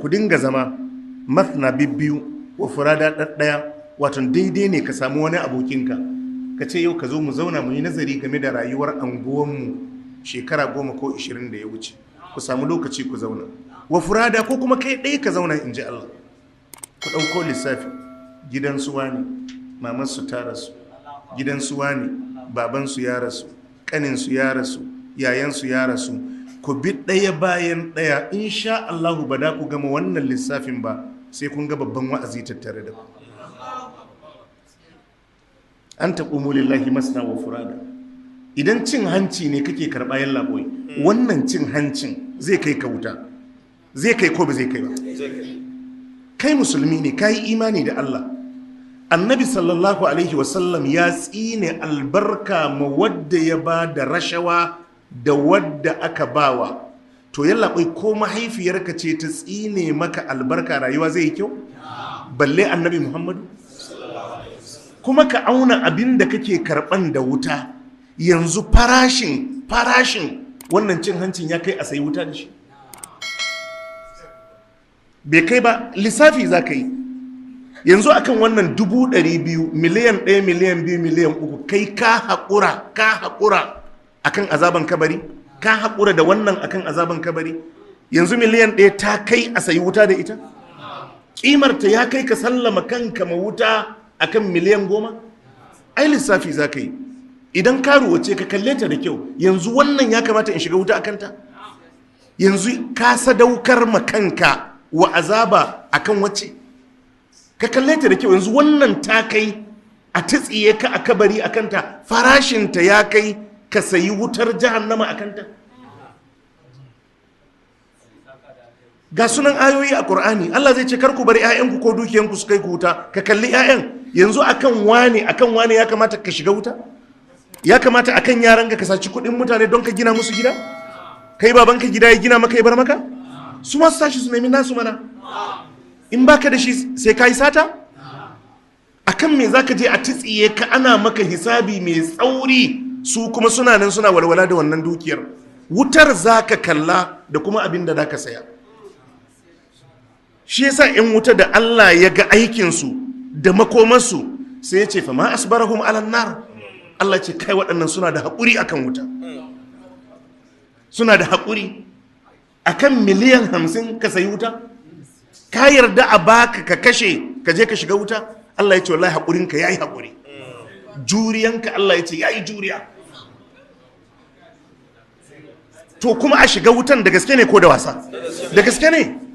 ku dinga zama mathna bibbiyu wa furada ɗaɗɗaya, wato daidai ne ka samu wani abokinka ka ce yau ka zo mu zauna mu yi nazari game da rayuwar anguwanmu shekara 10 ko 20 da ya wuce. Ku samu lokaci ku zauna wa furada, ko kuma kai ɗaya ka zauna in ji Allah. Ku ɗauko lissafi, gidansu wani mamansu ta rasu, gidansu wani babansu ya rasu, ƙaninsu ya rasu, yayansu ya rasu. Ku bi ɗaya bayan ɗaya, insha Allahu ba da ku gama wannan lissafin ba sai kun ga babban wa'azi tattare da ku. An taqumu lillahi masna wa furada. Idan cin hanci ne kake karɓa yalla boy, wannan cin hancin zai kai ka wuta. Zai kai ko ba zai kai ba? Kai musulmi ne, kai imani da Allah. Annabi sallallahu alaihi wasallam ya tsine albarka ma wadda ya ba da rashawa da wadda aka bawa. To yalla boy, ko mahaifiyarka ce ta tsine maka albarka, rayuwa zai yi kyau? Balle annabi Muhammadu? Kuma ka auna abin da kake karban da wuta, yanzu farashin wannan cin hancin ya kai a sayi wuta da shi? Bai kai ba. Lissafi za ka yi yanzu akan wannan 200,000, miliyan 1, miliyan 2, miliyan 3, kai ka haƙura akan azaban kabari? Ka haƙura da wannan akan azaban kabari? Yanzu miliyan 1 ta kai a sayi wuta da ita? Ƙimarta ya kai ka sallama kanka ma wuta akan miliyan 10? Ai lissafi za ka yi. Idan karuwa ce ka kalle ta da kyau, yanzu wannan ya kamata in shiga wuta akanta? Yanzu ka sadaukar ma kanka wa azaba akan wacce? Ka kalle ta da kyau, yanzu wannan ta kai a tsiye ka a kabari akanta, farashinta ya kai ka sayi wutar jahannama akanta? Ga sunan ayoyi a Qur'ani, Allah zai ce kar ku bari 'ya'yanku ko dukiyanku su kai ku wuta. Ka kalli 'ya'yan, yanzu akan wane ya kamata ka shiga wuta? Ya kamata akan yaran ka saci kuɗin mutane don ka gina musu gida? Kai babanka gida ya gina maka ya bar maka? Su masu tashi su nemi nasu mana. In baka da shi sai ka yi sata? Akan me zaka je a tsiye ka ana maka hisabi mai tsauri, su kuma suna nan suna walwala da wannan dukiyar? Wutar zaka kalla da kuma abin da zaka saya. Shi yasa in wuta da Allah ya ga aikinsu da makomarsu sai ya ce fa ma asbarahum alan nar. Allah ce kai waɗannan suna da haƙuri akan wuta. Suna da haƙuri akan miliyan 50 ka sayi wuta? Ka yarda a baka ka kashe ka je ka shiga wuta? Allah ya ce wallahi haƙurinka yayi haƙuri. Juriyanka Allah ya ce yayi juriya. To kuma a shiga wutan da gaske ne ko da wasa? Da gaske ne.